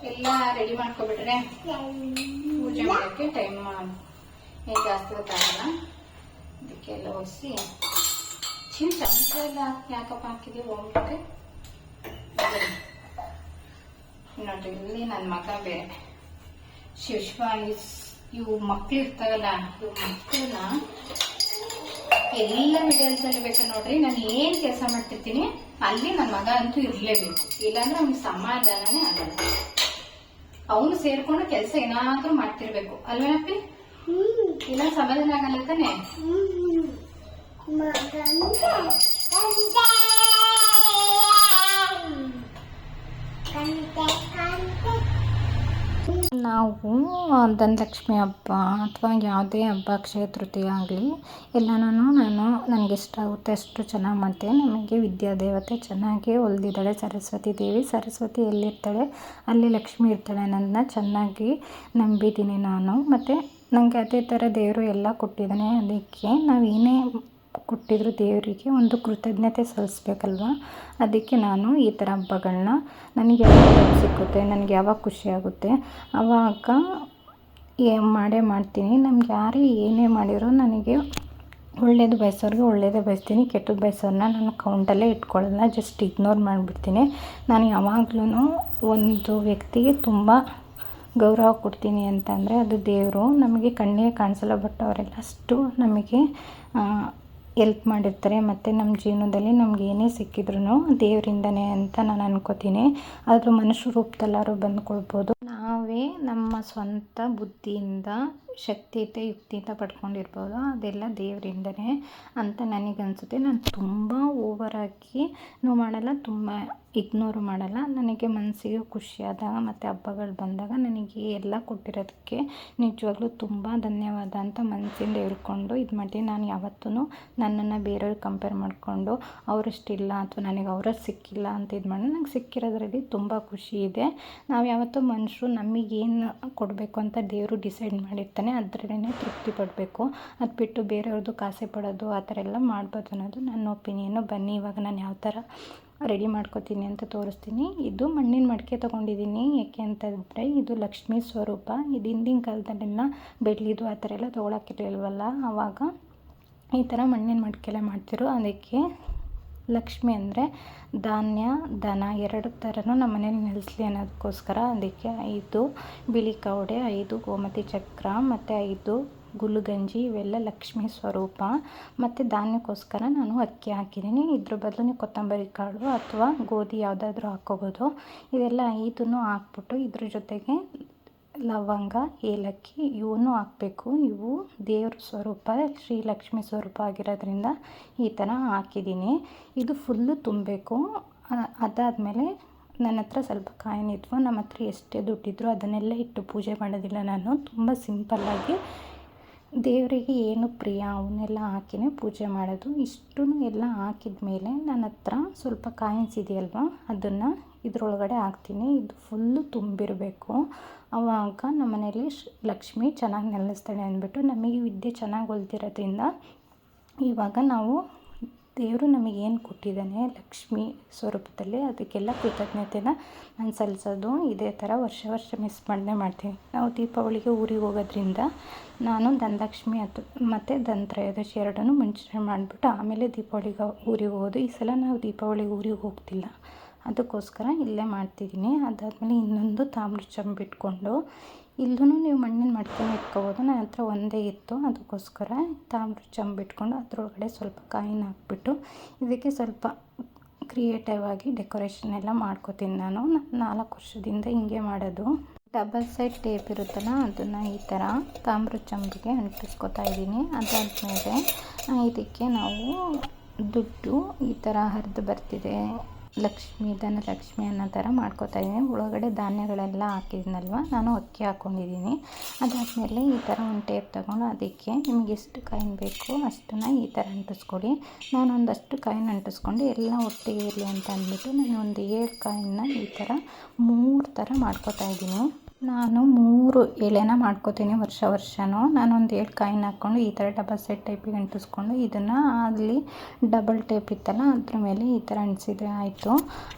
ಎಲ್ಲ ರೆಡಿ ಮಾಡ್ಕೊಬಿಟ್ರೆ ಪೂಜೆ ಮಾಡೋಕ್ಕೆ ಟೈಮ್ ಏನು ಜಾಸ್ತಿ ಗೊತ್ತಾಗಲ್ಲ. ಅದಕ್ಕೆಲ್ಲ ಒರೆಸಿ ಚಮಚ ಎಲ್ಲ ಯಾಕಪ್ಪ ಹಾಕಿದೀವಿ ಹೋಗ್ಬಿಟ್ಟೆ. ನೋಡ್ರಿ, ಇಲ್ಲಿ ನನ್ನ ಮಗ ಬೇರೆ ಶಿವ ಇವು ಮಕ್ಳು ಇರ್ತಾವಲ್ಲ, ಇವು ಮಕ್ಕಳನ್ನ ಎಲ್ಲ ವಿಡಿಯೋದಲ್ಲಿ ಬೇಕಾ ನೋಡ್ರಿ, ನಾನು ಏನ್ ಕೆಲಸ ಮಾಡ್ತಿರ್ತೀನಿ ಅಲ್ಲಿ ನನ್ನ ಮಗ ಅಂತೂ ಇರ್ಲೇಬೇಕು, ಇಲ್ಲಾಂದ್ರೆ ಅವ್ನಿಗೆ ಸಮಾಧಾನನೇ ಆಗಲ್ಲ. ಅವನು ಸೇರ್ಕೊಂಡು ಕೆಲಸ ಏನಾದ್ರೂ ಮಾಡ್ತಿರ್ಬೇಕು ಅಲ್ವೇನಪ್ಪಿ? ಇಲ್ಲ ಸಮಾಧಾನ ಆಗಲ್ಲ ತಾನೆ. ನಾವು ಧನಲಕ್ಷ್ಮಿ ಹಬ್ಬ ಅಥವಾ ಯಾವುದೇ ಹಬ್ಬ, ಅಕ್ಷಯ ತೃತೀಯ ಆಗಲಿ ಎಲ್ಲನೂ ನನಗೆ ಇಷ್ಟ ಆಗುತ್ತೆ ಅಷ್ಟು ಚೆನ್ನಾಗಿ ಮಾಡ್ತೇನೆ. ನಮಗೆ ವಿದ್ಯಾದೇವತೆ ಚೆನ್ನಾಗಿ ಒಲ್ದಿದ್ದಾಳೆ, ಸರಸ್ವತಿ ದೇವಿ. ಸರಸ್ವತಿ ಎಲ್ಲಿರ್ತಾಳೆ ಅಲ್ಲಿ ಲಕ್ಷ್ಮಿ ಇರ್ತಾಳೆ ಅನ್ನೋದನ್ನ ಚೆನ್ನಾಗಿ ನಂಬಿದ್ದೀನಿ ನಾನು. ಮತ್ತು ನನಗೆ ಅದೇ ಥರ ದೇವರು ಎಲ್ಲ ಕೊಟ್ಟಿದ್ದಾನೆ. ಅದಕ್ಕೆ ನಾವು ಏನೇ ಕೊಟ್ಟಿದ್ರು ದೇವರಿಗೆ ಒಂದು ಕೃತಜ್ಞತೆ ಸಲ್ಲಿಸ್ಬೇಕಲ್ವ. ಅದಕ್ಕೆ ನಾನು ಈ ಥರ ಹಬ್ಬಗಳನ್ನ ನನಗೆ ಯಾವಾಗ ಸಿಕ್ಕುತ್ತೆ, ನನಗೆ ಯಾವಾಗ ಖುಷಿಯಾಗುತ್ತೆ ಆವಾಗ ಮಾಡೇ ಮಾಡ್ತೀನಿ. ನಮ್ಗೆ ಯಾರೇ ಏನೇ ಮಾಡಿದ್ರು ನನಗೆ ಒಳ್ಳೇದು ಬಯಸೋರಿಗೆ ಒಳ್ಳೇದೇ ಬಯಸ್ತೀನಿ, ಕೆಟ್ಟದ್ದು ಬಯಸೋರನ್ನ ನಾನು ಕೌಂಟಲ್ಲೇ ಇಟ್ಕೊಳ್ಳಲ್ಲ, ಜಸ್ಟ್ ಇಗ್ನೋರ್ ಮಾಡಿಬಿಡ್ತೀನಿ. ನಾನು ಯಾವಾಗ್ಲೂ ಒಂದು ವ್ಯಕ್ತಿಗೆ ತುಂಬ ಗೌರವ ಕೊಡ್ತೀನಿ ಅಂತಂದರೆ ಅದು ದೇವರು. ನಮಗೆ ಕಣ್ಣಿಗೆ ಕಾಣಿಸಲ್ಲ, ಬಟ್ ಅವರೆಲ್ಲ ಅಷ್ಟು ನಮಗೆ ಎಲ್ಪ್ ಮಾಡಿರ್ತಾರೆ. ಮತ್ತು ನಮ್ಮ ಜೀವನದಲ್ಲಿ ನಮ್ಗೆ ಏನೇ ಸಿಕ್ಕಿದ್ರೂ ದೇವರಿಂದನೇ ಅಂತ ನಾನು ಅನ್ಕೋತೀನಿ. ಆದರೂ ಮನುಷ್ಯ ರೂಪದಲ್ಲಾದ್ರು ಬಂದ್ಕೊಳ್ಬೋದು. ನಾವೇ ನಮ್ಮ ಸ್ವಂತ ಬುದ್ಧಿಯಿಂದ ಶಕ್ತಿಯುತ ಯುಕ್ತಿಯಿಂದ ಪಡ್ಕೊಂಡಿರ್ಬೋದು, ಅದೆಲ್ಲ ದೇವರಿಂದನೇ ಅಂತ ನನಗನ್ಸುತ್ತೆ. ನಾನು ತುಂಬ ಓವರಾಗಿ ಮಾಡಲ್ಲ, ತುಂಬ ಇಗ್ನೋರು ಮಾಡಲ್ಲ. ನನಗೆ ಮನಸ್ಸಿಗೆ ಖುಷಿಯಾದಾಗ ಮತ್ತು ಹಬ್ಬಗಳು ಬಂದಾಗ ನನಗೆ ಎಲ್ಲ ಕೊಟ್ಟಿರೋದಕ್ಕೆ ನಿಜವಾಗ್ಲೂ ತುಂಬ ಧನ್ಯವಾದ ಅಂತ ಮನಸ್ಸಿಂದ ಹೇಳ್ಕೊಂಡು ಇದು ಮಾಡ್ತೀನಿ. ನಾನು ಯಾವತ್ತೂ ನನ್ನನ್ನು ಬೇರೆಯವ್ರಿಗೆ ಕಂಪೇರ್ ಮಾಡಿಕೊಂಡು ಅವರಷ್ಟಿಲ್ಲ ಅಥವಾ ನನಗೆ ಅವರಷ್ಟು ಸಿಕ್ಕಿಲ್ಲ ಅಂತ ಇದು ಮಾಡಿ, ನಂಗೆ ಸಿಕ್ಕಿರೋದ್ರಲ್ಲಿ ತುಂಬ ಖುಷಿ ಇದೆ. ನಾವು ಯಾವತ್ತೂ ಮನುಷ್ಯರು ನಮಗೇನು ಕೊಡಬೇಕು ಅಂತ ದೇವರು ಡಿಸೈಡ್ ಮಾಡಿರ್ತಾನೆ, ಅದರಲ್ಲೇ ತೃಪ್ತಿ ಪಡಬೇಕು. ಅದು ಬಿಟ್ಟು ಬೇರೆಯವ್ರದ್ದು ಕಾಸೆ ಪಡೋದು ಆ ಥರ ಎಲ್ಲ ಮಾಡ್ಬೋದು ಅನ್ನೋದು ನನ್ನ ಒಪಿನಿಯನ್ನು. ಬನ್ನಿ ಇವಾಗ ನಾನು ಯಾವ ಥರ ರೆಡಿ ಮಾಡ್ಕೋತೀನಿ ಅಂತ ತೋರಿಸ್ತೀನಿ. ಇದು ಮಣ್ಣಿನ ಮಡಿಕೆ ತೊಗೊಂಡಿದ್ದೀನಿ. ಏಕೆ ಅಂತಂದರೆ ಇದು ಲಕ್ಷ್ಮೀ ಸ್ವರೂಪ. ಇದು ಹಿಂದಿನ ಕಾಲದಲ್ಲೆಲ್ಲ ಬೆಳ್ಳಿದು ಆ ಥರ ಎಲ್ಲ ತೊಗೊಳಕ್ಕಿರಲಿಲ್ವಲ್ಲ, ಆವಾಗ ಈ ಥರ ಮಣ್ಣಿನ ಮಡಿಕೆಲೆ ಮಾಡ್ತಿರೋ. ಅದಕ್ಕೆ ಲಕ್ಷ್ಮಿ ಅಂದರೆ ಧಾನ್ಯ ಧನ ಎರಡು ಥರನೂ ನಮ್ಮ ಮನೇಲಿ ನೆಲೆಸಲಿ ಅನ್ನೋದಕ್ಕೋಸ್ಕರ ಅದಕ್ಕೆ 5 ಬಿಳಿ ಕವಡೆ, 5 ಗೋಮತಿ ಚಕ್ರ ಮತ್ತು 5 ಗುಲುಗಂಜಿ ಇವೆಲ್ಲ ಲಕ್ಷ್ಮೀ ಸ್ವರೂಪ. ಮತ್ತು ಧಾನ್ಯಕ್ಕೋಸ್ಕರ ನಾನು ಅಕ್ಕಿ ಹಾಕಿದ್ದೀನಿ. ಇದ್ರ ಬದಲು ನೀವು ಕೊತ್ತಂಬರಿ ಕಾಳು ಅಥವಾ ಗೋಧಿ ಯಾವುದಾದ್ರೂ ಹಾಕ್ಕೋಬೋದು. ಇದೆಲ್ಲ 5 ಹಾಕ್ಬಿಟ್ಟು ಇದ್ರ ಜೊತೆಗೆ ಲವಂಗ, ಏಲಕ್ಕಿ ಇವನ್ನೂ ಹಾಕಬೇಕು. ಇವು ದೇವ್ರ ಸ್ವರೂಪ, ಶ್ರೀ ಲಕ್ಷ್ಮೀ ಸ್ವರೂಪ ಆಗಿರೋದ್ರಿಂದ ಈ ಥರ ಹಾಕಿದ್ದೀನಿ. ಇದು ಫುಲ್ಲು ತುಂಬಬೇಕು. ಅದಾದಮೇಲೆ ನನ್ನ ಹತ್ರ ಸ್ವಲ್ಪ ಕಾಯಿನ್ ಇದ್ವು. ನಮ್ಮ ಹತ್ರ ಎಷ್ಟೇ ದುಡ್ಡಿದ್ರು ಅದನ್ನೆಲ್ಲ ಇಟ್ಟು ಪೂಜೆ ಮಾಡೋದಿಲ್ಲ ನಾನು. ತುಂಬ ಸಿಂಪಲ್ಲಾಗಿ ದೇವರಿಗೆ ಏನು ಪ್ರಿಯ ಅವನ್ನೆಲ್ಲ ಹಾಕಿನೇ ಪೂಜೆ ಮಾಡೋದು. ಇಷ್ಟು ಎಲ್ಲ ಹಾಕಿದ ಮೇಲೆ ನನ್ನ ಹತ್ರ ಸ್ವಲ್ಪ ಕಾಯಿನ್ಸ್ ಇದೆಯಲ್ವ, ಅದನ್ನು ಇದರೊಳಗಡೆ ಹಾಕ್ತೀನಿ. ಇದು ಫುಲ್ಲು ತುಂಬಿರಬೇಕು. ಆವಾಗ ನಮ್ಮ ಮನೇಲಿ ಲಕ್ಷ್ಮಿ ಚೆನ್ನಾಗಿ ನೆಲೆಸ್ತಾಳೆ ಅಂದ್ಬಿಟ್ಟು ನಮಗೆ ವಿದ್ಯೆ ಚೆನ್ನಾಗಿ ಒಲ್ದಿರೋದ್ರಿಂದ ಇವಾಗ ನಾವು ದೇವರು ನಮಗೇನು ಕೊಟ್ಟಿದ್ದಾನೆ ಲಕ್ಷ್ಮಿ ಸ್ವರೂಪದಲ್ಲಿ ಅದಕ್ಕೆಲ್ಲ ಕೃತಜ್ಞತೆನ ನಾನು ಸಲ್ಲಿಸೋದು. ಇದೇ ಥರ ವರ್ಷ ಮಿಸ್ ಮಾಡದೆ ಮಾಡ್ತೀನಿ. ನಾವು ದೀಪಾವಳಿಗೆ ಊರಿಗೆ ಹೋಗೋದ್ರಿಂದ ನಾನು ಧನಲಕ್ಷ್ಮಿ ಮತ್ತು ಧನತ್ರಯೋದಶಿ ಎರಡನ್ನೂ ಮುಂಚೆ ಮಾಡಿಬಿಟ್ಟು ಆಮೇಲೆ ದೀಪಾವಳಿಗೆ ಊರಿಗೆ ಹೋಗೋದು. ಈ ಸಲ ನಾವು ದೀಪಾವಳಿಗೆ ಊರಿಗೆ ಹೋಗ್ತಿಲ್ಲ, ಅದಕ್ಕೋಸ್ಕರ ಇಲ್ಲೇ ಮಾಡ್ತಿದ್ದೀನಿ. ಅದಾದಮೇಲೆ ಇನ್ನೊಂದು ತಾಮ್ರ ಚಂಬು ಇಟ್ಕೊಂಡು, ಇಲ್ಲೂ ನೀವು ಮಣ್ಣಿನ ಮಡಿಕೆನ ಇಟ್ಕೋಬೋದು. ನನ್ನ ಹತ್ರ ಒಂದೇ ಇತ್ತು, ಅದಕ್ಕೋಸ್ಕರ ತಾಮ್ರ ಚಂಬು ಇಟ್ಕೊಂಡು ಅದರೊಳಗಡೆ ಸ್ವಲ್ಪ ಕಾಯಿನ ಹಾಕ್ಬಿಟ್ಟು ಇದಕ್ಕೆ ಸ್ವಲ್ಪ ಕ್ರಿಯೇಟಿವ್ ಆಗಿ ಡೆಕೋರೇಷನ್ ಎಲ್ಲ ಮಾಡ್ಕೋತೀನಿ. ನಾನು 4 ವರ್ಷದಿಂದ ಹಿಂಗೆ ಮಾಡೋದು. ಡಬಲ್ ಸೈಡ್ ಟೇಪ್ ಇರುತ್ತಲ್ಲ, ಅದನ್ನು ಈ ಥರ ತಾಮ್ರ ಚಂಬಿಗೆ ಅಂಟಿಸ್ಕೊತಾ ಇದ್ದೀನಿ. ಅದಾದಮೇಲೆ ಇದಕ್ಕೆ ನಾವು ದುಡ್ಡು ಈ ಥರ ಹರಿದು ಬರ್ತಿದೆ, ಲಕ್ಷ್ಮಿ ಧನಲಕ್ಷ್ಮಿ ಅನ್ನೋ ಥರ ಮಾಡ್ಕೋತಾ ಇದ್ದೀನಿ. ಒಳಗಡೆ ಧಾನ್ಯಗಳೆಲ್ಲ ಹಾಕಿದ್ನಲ್ವ, ನಾನು ಅಕ್ಕಿ ಹಾಕ್ಕೊಂಡಿದ್ದೀನಿ. ಅದಾದಮೇಲೆ ಈ ಥರ ಒಂದು ಟೇಪ್ ತಗೊಂಡು ಅದಕ್ಕೆ ನಿಮಗೆ ಎಷ್ಟು ಕಾಯಿನ್ ಬೇಕು ಅಷ್ಟನ್ನು ಈ ಥರ ಅಂಟಿಸ್ಕೊಡಿ. ನಾನು ಒಂದಷ್ಟು ಕಾಯಿನ್ ಅಂಟಿಸ್ಕೊಂಡು ಎಲ್ಲ ಒಟ್ಟಿಗೆ ಇರಲಿ ಅಂತ ಅಂದ್ಬಿಟ್ಟು ನಾನು ಒಂದು 7 ಕಾಯಿನ್ನ ಈ ಥರ 3 ಥರ ಮಾಡ್ಕೋತಾ ಇದ್ದೀನಿ. ನಾನು 3 ಎಳೆನ ಮಾಡ್ಕೋತೀನಿ ವರ್ಷನೂ. ನಾನೊಂದು 7 ಕಾಯಿನ್ ಹಾಕ್ಕೊಂಡು ಈ ಥರ ಡಬಲ್ ಸೈಡ್ ಟೈಪಿಗೆ ಅಂಟಿಸ್ಕೊಂಡು ಇದನ್ನು ಅಲ್ಲಿ ಡಬಲ್ ಟೇಪ್ ಇತ್ತಲ್ಲ ಅದ್ರ ಮೇಲೆ ಈ ಥರ ಅಂಟಿಸಿದ್ರೆ ಆಯಿತು.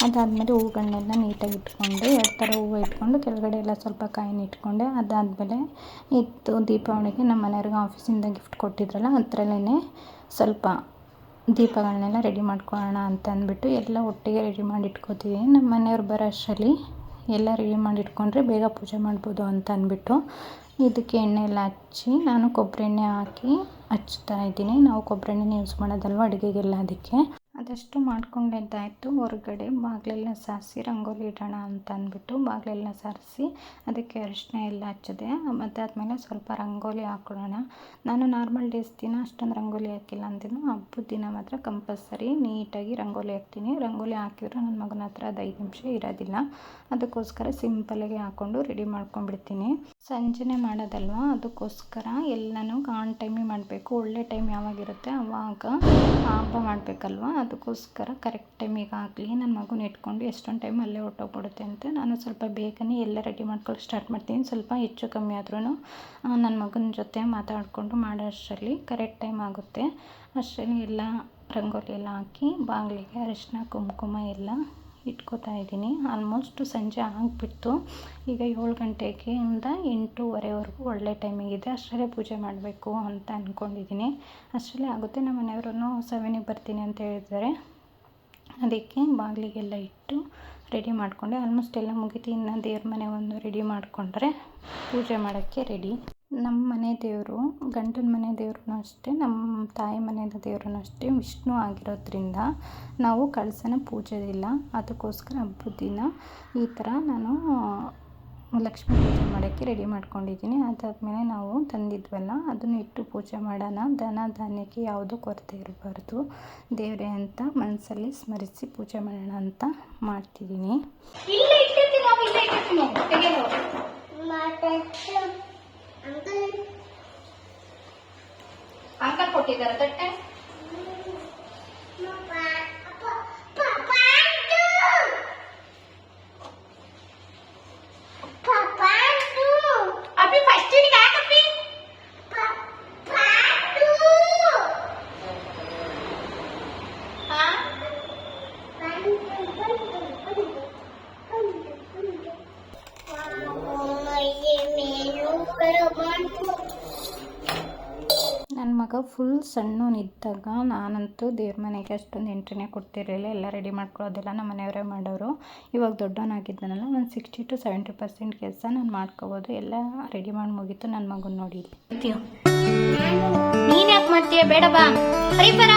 ಅದಾದಮೇಲೆ ಹೂಗಳನ್ನೆಲ್ಲ ನೀಟಾಗಿ ಇಟ್ಕೊಂಡು 2 ಥರ ಹೂವು ಇಟ್ಕೊಂಡು ಕೆಳಗಡೆ ಎಲ್ಲ ಸ್ವಲ್ಪ ಕಾಯಿನ್ ಇಟ್ಕೊಂಡೆ. ಅದಾದಮೇಲೆ ಇದು ದೀಪಾವಳಿಗೆ ನಮ್ಮ ಮನೆಯವ್ರಿಗೆ ಆಫೀಸಿಂದ ಗಿಫ್ಟ್ ಕೊಟ್ಟಿದ್ರಲ್ಲ, ಅದರಲ್ಲೇ ಸ್ವಲ್ಪ ದೀಪಗಳನ್ನೆಲ್ಲ ರೆಡಿ ಮಾಡ್ಕೊಳ್ಳೋಣ ಅಂತ ಅಂದ್ಬಿಟ್ಟು ಎಲ್ಲ ಒಟ್ಟಿಗೆ ರೆಡಿ ಮಾಡಿ ಇಟ್ಕೋತೀವಿ. ನಮ್ಮ ಮನೆಯವ್ರು ಬರೋ ಅಷ್ಟರಲ್ಲಿ ಎಲ್ಲ ರೆಡಿ ಮಾಡಿ ಇಟ್ಕೊಂಡ್ರೆ ಬೇಗ ಪೂಜೆ ಮಾಡ್ಬೋದು ಅಂತ ಅಂದ್ಬಿಟ್ಟು ಇದಕ್ಕೆ ಎಣ್ಣೆ ಎಲ್ಲ ಹಚ್ಚಿ ನಾನು ಕೊಬ್ಬರಿ ಎಣ್ಣೆ ಹಾಕಿ ಹಚ್ತಾ ಇದ್ದೀನಿ. ನಾವು ಕೊಬ್ಬರಿ ಎಣ್ಣೆನ ಯೂಸ್ ಮಾಡೋದಲ್ವ ಅಡುಗೆಗೆಲ್ಲ, ಅದಕ್ಕೆ ಅದಷ್ಟು ಮಾಡ್ಕೊಂಡಿದ್ದಾಯಿತು. ಹೊರಗಡೆ ಬಾಗಿಲೆಲ್ಲ ಸಾರಿಸಿ ರಂಗೋಲಿ ಇಡೋಣ ಅಂತ ಅಂದ್ಬಿಟ್ಟು ಬಾಗಿಲೆಲ್ಲ ಸಾರಿಸಿ ಅದಕ್ಕೆ ಅರಿಶಿನ ಎಲ್ಲ ಹಚ್ಚಿದೆ. ಅದಾದಮೇಲೆ ಸ್ವಲ್ಪ ರಂಗೋಲಿ ಹಾಕೊಳ್ಳೋಣ. ನಾನು ನಾರ್ಮಲ್ ಡೇಸ್ ದಿನ ಅಷ್ಟೊಂದು ರಂಗೋಲಿ ಹಾಕಿಲ್ಲ ಅಂತಿದ್ದು, ಹಬ್ಬದ ದಿನ ಮಾತ್ರ ಕಂಪಲ್ಸರಿ ನೀಟಾಗಿ ರಂಗೋಲಿ ಹಾಕ್ತೀನಿ. ರಂಗೋಲಿ ಹಾಕಿದ್ರು ನನ್ನ ಮಗನ ಹತ್ರ ಅದು 5 ನಿಮಿಷ ಇರೋದಿಲ್ಲ, ಅದಕ್ಕೋಸ್ಕರ ಸಿಂಪಲಾಗಿ ಹಾಕ್ಕೊಂಡು ರೆಡಿ ಮಾಡ್ಕೊಂಡ್ಬಿಡ್ತೀನಿ. ಸಂಜೆನೇ ಮಾಡೋದಲ್ವ, ಅದಕ್ಕೋಸ್ಕರ ಎಲ್ಲನೂ ಆನ್ ಟೈಮಿಗೆ ಮಾಡಬೇಕು. ಒಳ್ಳೆ ಟೈಮ್ ಯಾವಾಗಿರುತ್ತೆ ಆವಾಗ ಹಬ್ಬ ಮಾಡಬೇಕಲ್ವ, ಅದಕ್ಕೋಸ್ಕರ ಕರೆಕ್ಟ್ ಟೈಮಿಗೆ ಆಗಲಿ. ನನ್ನ ಮಗುನ ಇಟ್ಕೊಂಡು ಎಷ್ಟೊಂದು ಟೈಮ್ ಅಲ್ಲೇ ಹೊಟ್ಟೋಗ್ಬಿಡುತ್ತೆ ಅಂತ ನಾನು ಸ್ವಲ್ಪ ಬೇಗನೆ ಎಲ್ಲ ರೆಡಿ ಮಾಡ್ಕೊಳ್ಳೋಕೆ ಸ್ಟಾರ್ಟ್ ಮಾಡ್ತೀನಿ. ಸ್ವಲ್ಪ ಹೆಚ್ಚು ಕಮ್ಮಿ ಆದ್ರೂ ನನ್ನ ಮಗನ ಜೊತೆ ಮಾತಾಡಿಕೊಂಡು ಮಾಡೋ ಅಷ್ಟರಲ್ಲಿ ಕರೆಕ್ಟ್ ಟೈಮ್ ಆಗುತ್ತೆ. ಅಷ್ಟರಲ್ಲಿ ಎಲ್ಲ ರಂಗೋಲಿ ಎಲ್ಲ ಹಾಕಿ ಬಾಗಿಲಿಗೆ ಅರಿಶಿನ ಕುಂಕುಮ ಎಲ್ಲ ಇಟ್ಕೋತಾ ಇದ್ದೀನಿ. ಆಲ್ಮೋಸ್ಟ್ ಸಂಜೆ ಆಗಿಬಿಡ್ತು. ಈಗ 7 ಗಂಟೆಗಿಂದ 8:30ವರೆಗೂ ಒಳ್ಳೆ ಟೈಮಿಗಿದೆ. ಅಷ್ಟರಲ್ಲೇ ಪೂಜೆ ಮಾಡಬೇಕು ಅಂತ ಅಂದ್ಕೊಂಡಿದ್ದೀನಿ. ಅಷ್ಟರಲ್ಲೇ ಆಗುತ್ತೆ. ನಮ್ಮ ಮನೆಯವ್ರೂ 7ಗೆ ಬರ್ತೀನಿ ಅಂತ ಹೇಳಿದ್ದಾರೆ. ಅದಕ್ಕೆ ಬಾಗಿಲಿಗೆಲ್ಲ ಇಟ್ಟು ರೆಡಿ ಮಾಡಿಕೊಂಡೆ. ಆಲ್ಮೋಸ್ಟ್ ಎಲ್ಲ ಮುಗಿತು. ಇನ್ನು ದೇವ್ರ ಮನೆ ಒಂದು ರೆಡಿ ಮಾಡಿಕೊಂಡ್ರೆ ಪೂಜೆ ಮಾಡೋಕ್ಕೆ ರೆಡಿ. ನಮ್ಮ ಮನೆ ದೇವರು, ಗಂಡನ ಮನೆ ದೇವ್ರೂ ಅಷ್ಟೇ, ನಮ್ಮ ತಾಯಿ ಮನೆ ದೇವ್ರೂ ಅಷ್ಟೇ ವಿಷ್ಣು ಆಗಿರೋದ್ರಿಂದ ನಾವು ಕಳಸನ ಪೂಜೆಯಿಲ್ಲ. ಅದಕ್ಕೋಸ್ಕರ ಹಬ್ಬದ ದಿನ ಈ ಥರ ನಾನು ಲಕ್ಷ್ಮೀ ಪೂಜೆ ಮಾಡೋಕ್ಕೆ ರೆಡಿ ಮಾಡ್ಕೊಂಡಿದ್ದೀನಿ. ಅದಾದಮೇಲೆ ನಾವು ತಂದಿದ್ವಲ್ಲ ಅದನ್ನು ಇಟ್ಟು ಪೂಜೆ ಮಾಡೋಣ. ಧನ ಧಾನ್ಯಕ್ಕೆ ಯಾವುದೂ ಕೊರತೆ ಇರಬಾರ್ದು ದೇವರೇ ಅಂತ ಮನಸ್ಸಲ್ಲಿ ಸ್ಮರಿಸಿ ಪೂಜೆ ಮಾಡೋಣ ಅಂತ ಮಾಡ್ತಿದ್ದೀನಿ. ಅಂಕಲ್ ಕೊಟ್ಟಿದ್ದಾರೆ ತಟ್ಟೆ. ಅಪ್ಪಿ ಫಸ್ಟ್ ಹಾಕಪ್ಪಿ. ನನ್ನ ಮಗ ಫುಲ್ ಸಣ್ಣವನಿದ್ದಾಗ ನಾನಂತೂ ದೇವ್ರ ಮನೆಗೆ ಅಷ್ಟೊಂದು ಎಂಟ್ರಿನೇ ಕೊಡ್ತಿರಲಿಲ್ಲ. ಎಲ್ಲ ರೆಡಿ ಮಾಡ್ಕೊಳ್ಳೋದೆಲ್ಲ ನಮ್ಮ ಮನೆಯವರೇ ಮಾಡೋರು. ಇವಾಗ ದೊಡ್ಡವನಾಗಿದ್ದಾನಲ್ಲ, ಒಂದು 60 to 70% ಕೆಲಸ ನಾನು ಮಾಡ್ಕೋಬೋದು. ಎಲ್ಲ ರೆಡಿ ಮಾಡಿ ಮುಗೀತು. ನನ್ನ ಮಗನ ನೋಡಿ ನೀನ್ ಯಾಕೆ ಮಾಡ್ತೀಯ? ಬೇಡ ಬಾ ಹರಿಪರ.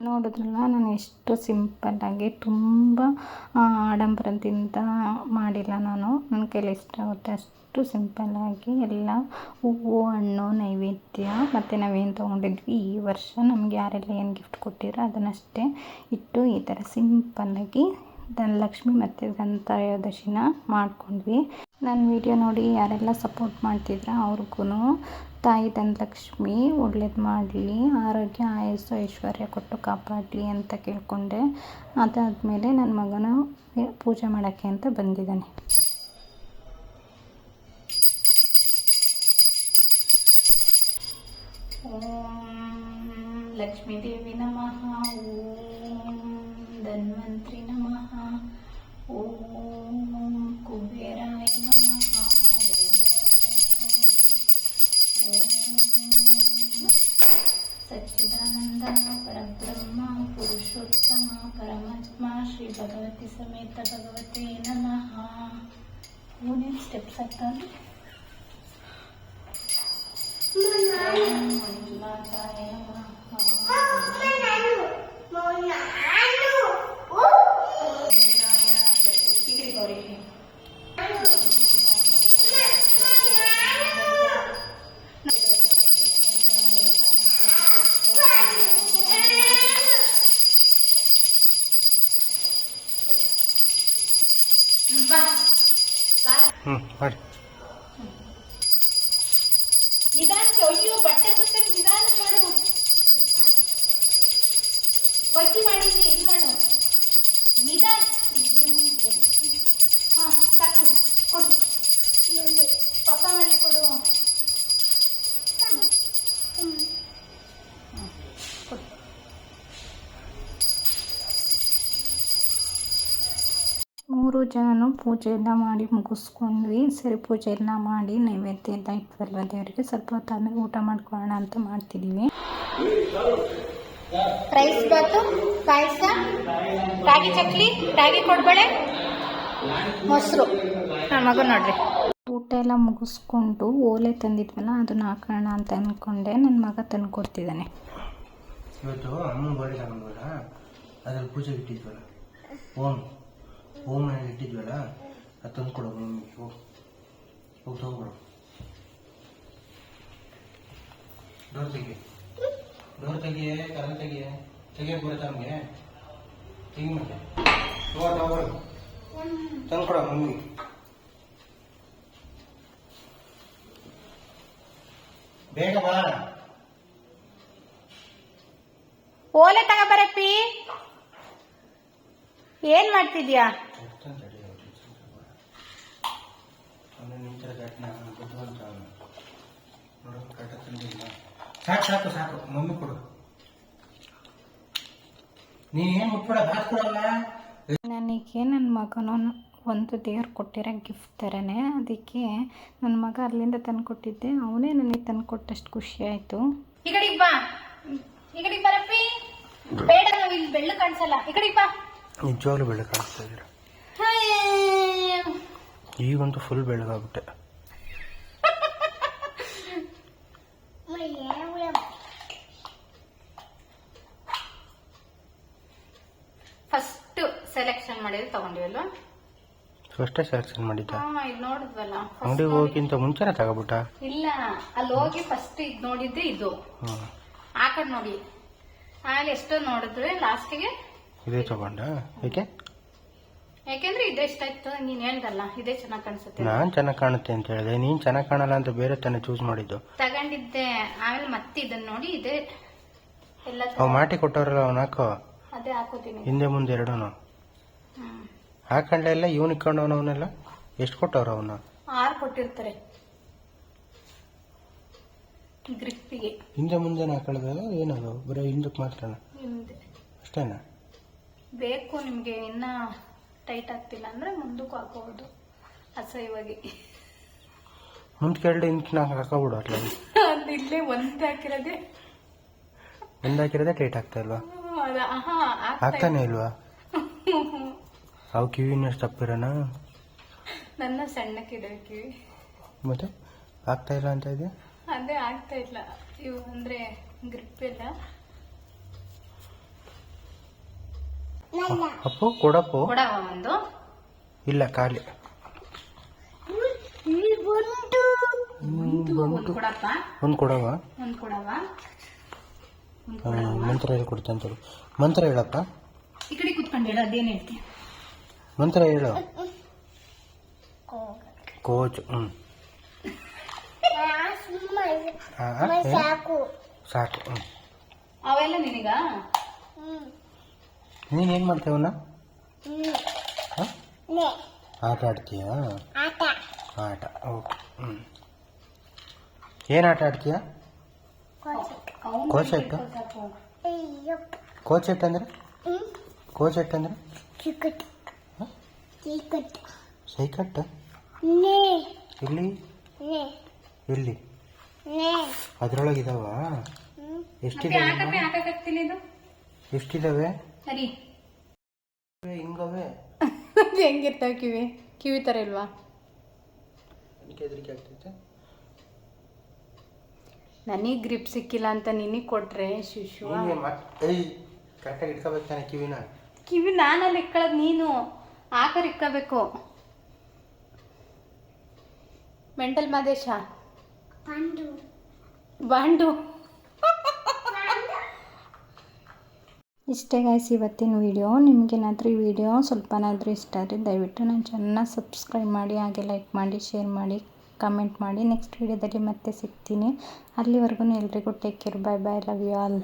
ನೋಡಿದ್ರಲ್ಲ ನಾನು ಎಷ್ಟು ಸಿಂಪಲ್ಲಾಗಿ, ತುಂಬ ಆಡಂಬರದಿಂದ ಮಾಡಿಲ್ಲ. ನನ್ನ ಕೈಲಿ ಎಷ್ಟಾಗುತ್ತೆ ಅಷ್ಟು ಸಿಂಪಲ್ಲಾಗಿ ಎಲ್ಲ ಹೂವು, ಹಣ್ಣು, ನೈವೇದ್ಯ ಮತ್ತು ನಾವೇನು ತೊಗೊಂಡಿದ್ವಿ ಈ ವರ್ಷ ನಮಗೆ ಯಾರೆಲ್ಲ ಏನು ಗಿಫ್ಟ್ ಕೊಟ್ಟಿದ್ರು ಅದನ್ನಷ್ಟೇ ಇಟ್ಟು ಈ ಥರ ಸಿಂಪಲ್ಲಾಗಿ ಧನಲಕ್ಷ್ಮಿ ಮತ್ತು ಧನತ್ರಯೋದಶಿನ ಮಾಡ್ಕೊಂಡ್ವಿ. ನನ್ನ ವಿಡಿಯೋ ನೋಡಿ ಯಾರೆಲ್ಲ ಸಪೋರ್ಟ್ ಮಾಡ್ತಿದ್ರ ಅವ್ರಿಗೂ ತಾಯಿ ಧನಲಕ್ಷ್ಮಿ ಒಳ್ಳೇದು ಮಾಡಲಿ, ಆರೋಗ್ಯ, ಆಯಸ್ಸು, ಐಶ್ವರ್ಯ ಕೊಟ್ಟು ಕಾಪಾಡಲಿ ಅಂತ ಕೇಳಿಕೊಂಡೆ. ಅದಾದಮೇಲೆ ನನ್ನ ಮಗನ ಪೂಜೆ ಮಾಡೋಕ್ಕೆ ಅಂತ ಬಂದಿದ್ದಾನೆ. ಓಂ ಲಕ್ಷ್ಮೀ ದೇವಿ ನಮಃ. ಓಂ ಧನ್ವಂತ್ರಿ ನಮಃ. ಓಂ ಕುಬೇರಾಯ ನಮಃ. ಸಚ್ಚಿದಾನಂದ ಪರಬ್ರಹ್ಮ ಪುರುಷೋತ್ತಮ ಪರಮಾತ್ಮ ಶ್ರೀ ಭಗವತಿ ಸಮೇತ ಭಗವತಿ ನಮಃ. ಏನೇನು ಸ್ಟೆಪ್ಸ್ ಆಗ್ತಾವೆ? ಮಂಜುನಾಥಾಯ ನಮಃ. ಮಾಡಿ ನಿಧಾನಕ್ಕೆ. ಅಯ್ಯೋ ಬಟ್ಟೆ ಸುತ್ತ ನಿಧಾನ ಮಾಡು. ಬಜ್ಜಿ ಮಾಡಿದ್ವಿ ಇದು ಮಾಡು ನಿಧಾನ. ಹಾ ಸಾಕು ಕೊಡು. ಪಪ್ಪ ಮಾಡಿ ಕೊಡು. ಕೊಡು. 3 ಜನನು ಪೂಜೆ ಎಲ್ಲ ಮಾಡಿ ಮುಗಿಸ್ಕೊಂಡ್ವಿ. ಸರಿ ಪೂಜೆ ಎಲ್ಲ ಮಾಡಿ ನೈವೇದ್ಯ ಎಲ್ಲ ಇಟ್ವಲ್ವ ದೇವರಿಗೆ, ಸ್ವಲ್ಪ ಹೊತ್ತಾದ್ಮೇಲೆ ಊಟ ಮಾಡ್ಕೊಳ್ಳೋಣ ಅಂತ ಮಾಡ್ತಿದ್ದೀವಿ. ರೈಸ್ ಬಾತು, ಪಾಯಸ, ರಾಗಿ ಚಕ್ಲಿ, ರಾಗಿ ಕೊಡ್ಬೇಳೆ, ಮೊಸರು. ನನ್ನ ಮಗ ನೋಡ್ರಿ. ಊಟ ಊಟ ಎಲ್ಲ ಮುಗಿಸ್ಕೊಂಡು ಓಲೆ ತಂದಿದ್ವಲ್ಲ ಅದನ್ನ ಹಾಕೋಣ ಅಂತ ಅಂದ್ಕೊಂಡೆ. ನನ್ನ ಮಗ ತಂದು ಕೊಡ್ತಿದ್ದಾನೆ. ಇವತ್ತು ಅಮ್ಮನ ಗೋಡೆ ತಗೊಂಡ್ವಲ್ಲ, ಅದ್ರಲ್ಲಿ ಪೂಜೆಗೆ ಇಟ್ಟಿದ್ವಲ್ಲ, ಓಮ್ ಮನೆಗೆ ಇಟ್ಟಿದ್ವಲ್ಲ, ಅದು ತಂದು ಕೊಡೋ ಮಮ್ಮಿಗೆ. ಹೋಗಿ ತಗೊಂಡ್ಬಿಡು. ಡೋರ್ ತೆಗಿಯೇ, ಕರೆಂಟ್ ತೆಗಿಯಕ್ಕೆ ಬರುತ್ತೆ ನಮಗೆ. ತೆಗಿ ಮತ್ತೆ ತಗೊಂಡು ತಂದು ಕೊಡೋ ಮಮ್ಮಿಗೆ. ಬೇಗ ಬಾ. ಓಲೆ ತಗೋಬರಪ್ಪಿ. ಏನ್ ಮಾಡ್ತಿದ್ಯಾ? ಸಾಕು ಸಾಕು, ಮಮ್ಮಿ ಕೊಡು. ನೀನೇನು ಮುಟ್ಬೇಡ, ಹಾಕ್ಕೊಡಲ್ಲ. ನನಗೆ ನನ್ನ ಮಗನೂ ಒಂದು ದೇವ್ರು ಕೊಟ್ಟಿರೋ ಗಿಫ್ಟ್ ಥರನೇ. ಅದಕ್ಕೆ ನನ್ನ ಮಗ ಅಲ್ಲಿಂದ ತಂದು ಕೊಟ್ಟಿದ್ದೆ, ಅವನೇ ನನಗೆ ತಂದು ಕೊಟ್ಟಷ್ಟು ಖುಷಿ ಆಯಿತು. ಈ ಕಡೆಗೆ ಬಾ, ಈ ಕಡೆಗೆ ಬರಪ್ಪಿ. ಬೇಡ, ನಾವು ಇಲ್ಲಿ ಬೆಳ್ಳು ಕಾಣಿಸಲ್ಲ. ಈ ಕಡೆಗೆ ಬಾ. ನಿಜವಾಗ್ಲೂ ಬೆಳಗ್ಗೆ ಕಾಣಿಸ್ತಾ ಇದ್ದೀರ. ಈಗಂತೂ ಫುಲ್ ಬೆಳಗಾಗ್ಬಿಟ್ಟೆ. ಫಸ್ಟ್ ಸೆಲೆಕ್ಷನ್ ಮಾಡಿದ್ರೆ ತಗೊಂಡಿವಲ್ಲ, ಫಸ್ಟೇ ಸೆಲೆಕ್ಷನ್ ಮಾಡಿದ್ದ. ಇದು ನೋಡಿದ್ವಲ್ಲ, ಅಂಗಡಿಗೆ ಹೋಗಿಂತ ಮುಂಚೆನೆ ತಗೋಬಿಟ್ಟ. ಇಲ್ಲ, ಅಲ್ಲಿ ಹೋಗಿ ಫಸ್ಟ್ ಇದು ನೋಡಿದ್ದೆ, ಇದು ಆ ಕಡೆ ನೋಡಿ. ಆಮೇಲೆ ಎಷ್ಟೋ ನೋಡಿದ್ರೆ ಲಾಸ್ಟಿಗೆ ಇದೇ ತಗೊಂಡ. ಏಕೆ? ಯಾಕೆಂದ್ರೆ ಇದೇ ಇಷ್ಟ ಆಯ್ತು. ನೀನ್ ಹೇಳ್ದಲ್ಲ ಇದೇ ಚೆನ್ನಾಗ್ ಕಾಣಿಸುತ್ತೆ. ನಾನ್ ಚೆನ್ನಾಗ್ ಕಾಣುತ್ತೆ ಅಂತ ಹೇಳಿದೆ, ನೀನ್ ಚೆನ್ನಾಗ್ ಕಾಣಲ್ಲ ಅಂತ ಬೇರೆ ತಾನೇ ಚೂಸ್ ಮಾಡಿದ್ದು. ತಗೊಂಡಿದ್ದೆ. ಆಮೇಲೆ ಮತ್ತೆ ಇದನ್ನ ನೋಡಿ ಇದೇ ಎಲ್ಲ ಅವ್ ಮಾಟಿ ಕೊಟ್ಟವ್ರಲ್ಲ, ಅವ್ನ ಹಾಕೋ. ಅದೇ ಹಾಕೋತೀನಿ. ಹಿಂದೆ ಮುಂದೆ ಎರಡೂನು ಹಾಕೊಂಡ್ಲೆ ಎಲ್ಲ. ಇವ್ನ ಇಕ್ಕೊಂಡವನವನ್ನೆಲ್ಲ ಎಷ್ಟು ಕೊಟ್ಟವ್ರ ಅವನ್ನ? 6 ಕೊಟ್ಟಿರ್ತಾರೆ ಗ್ರಿಪ್ಪಿಗೆ. ಹಿಂದೆ ಮುಂದೆ ಹಾಕೊಳ್ಳೋದಲ್ಲ, ಏನದು ಬರೀ ಹಿಂದಕ್ಕೆ ಮಾತ್ರನಾ? ಹಿಂದೆ ಅಷ್ಟೇನಾ? ಬೇಕು ನಿಮ್ಗೆ ಇನ್ನ ಟೈಟ್ ಆಗ್ತಿಲ್ಲ ಅಂದ್ರೆ ಮುಂದಕ್ಕೂ ಹಾಕೋಬಹುದು ಅಸಹ್ಯವಾಗಿ. ಮುಂದಕ್ಕೆ ಎರಡು ಹಿಂದಕ್ಕೆ ನಾಲ್ಕು ಹಾಕೋಬಿಡು. ಅಟ್ಲ ಅದು ಇಲ್ಲೇ ಒಂದೇ ಹಾಕಿರೋದೆ. ಒಂದ್ ಹಾಕಿರೋದೇ ಟೈಟ್ ಆಗ್ತಾ ಇಲ್ವಾ? ಆಗ್ತಾನೆ ಇಲ್ವಾ? ಅವು ಕಿವಿನ ತಪ್ಪಿರೋಣ. ನನ್ನ ಸಣ್ಣಕ್ಕಿದೆ ಕಿವಿ. ಮತ್ತೆ ಆಗ್ತಾ ಇಲ್ಲ ಅಂತ ಇದೆಯಾ? ಅದೇ ಆಗ್ತಾ ಇಲ್ಲ. ಇವು ಅಂದ್ರೆ ಗ್ರಿಪ್ ಇಲ್ಲ. ಅಪ್ಪು ಕೊಡಪ್ಪು. ಕೊಡವ ಒಂದು. ಇಲ್ಲ, ಖಾಲಿ. ಒಂದು ಕೊಡಪ್ಪ. ಒಂದು ಕೊಡವ. ಒಂದು ಕೊಡವ. ಮಂತ್ರ ಹೇಳ್ಕೊಡ್ತಂತ. ಮಂತ್ರ ಹೇಳಪ್ಪ. ಈ ಕಡೆ ಕುತ್ಕೊಂಡು ಹೇಳ. ಅದೇನು ಹೇಳ್ತೀಯ? ಮಂತ್ರ ಹೇಳು. ಕೋಚ್. ಸಾಕು. ಅವೆಲ್ಲ ನಿನಗ? ನೀನೇನ್ ಮಾಡ್ತೇವನ್ನ? ಆಟ ಆಡ್ತೀಯ? ಆಟ. ಓಕೆ. ಏನ್ ಆಟ ಆಡ್ತೀಯ? ಕೋಚೆಟ್. ಕೋಚೆಟ್ ಅಂದ್ರೆ? ಕೋಚೆಟ್ ಅಂದ್ರೆ ಸೈಕಟ್. ಇಲ್ಲಿ ಇಲ್ಲಿ ಅದ್ರೊಳಗಿದಾವ? ಎಷ್ಟಿದಾವೆ? ಸರಿ, ಹಿಂಗವೆ. ಹೆಂಗಿರ್ತಾವ ಕಿವಿ? ಕಿವಿ ತರ ಇಲ್ವಾ? ಹೆದರಿಕೆ ಆಗ್ತೈತೆ. ನನಗೆ ಗ್ರಿಪ್ ಸಿಕ್ಕಿಲ್ಲ ಅಂತ ನಿನಗೆ ಕೊಟ್ರೆ ಶಿಶು. ಕರೆಕ್ಟಾಗಿ ಇಟ್ಕೋಬೇಕು ತಾನೆ ಕಿವಿನ? ಕಿವಿ ನಾನಲ್ಲಿ ಇಟ್ಕೊಳ್ಳೋದು, ನೀನು ಆಕರ್ ಇಟ್ಕೋಬೇಕು. Mental Madesha bond. ಇಷ್ಟೇ ಗಾಯ್ಸ್ ಇವತ್ತಿನ ವಿಡಿಯೋ. ನಿಮಗೇನಾದರೂ ಈ ವಿಡಿಯೋ ಸ್ವಲ್ಪನಾದರೂ ಇಷ್ಟ ಆದರೆ ದಯವಿಟ್ಟು ನನ್ನ ಚಾನಲ್ನ ಸಬ್ಸ್ಕ್ರೈಬ್ ಮಾಡಿ, ಹಾಗೆ ಲೈಕ್ ಮಾಡಿ, ಶೇರ್ ಮಾಡಿ, ಕಮೆಂಟ್ ಮಾಡಿ. ನೆಕ್ಸ್ಟ್ ವಿಡಿಯೋದಲ್ಲಿ ಮತ್ತೆ ಸಿಗ್ತೀನಿ. ಅಲ್ಲಿವರೆಗೂ ಎಲ್ರಿಗೂ take care. Bye bye. Love you all.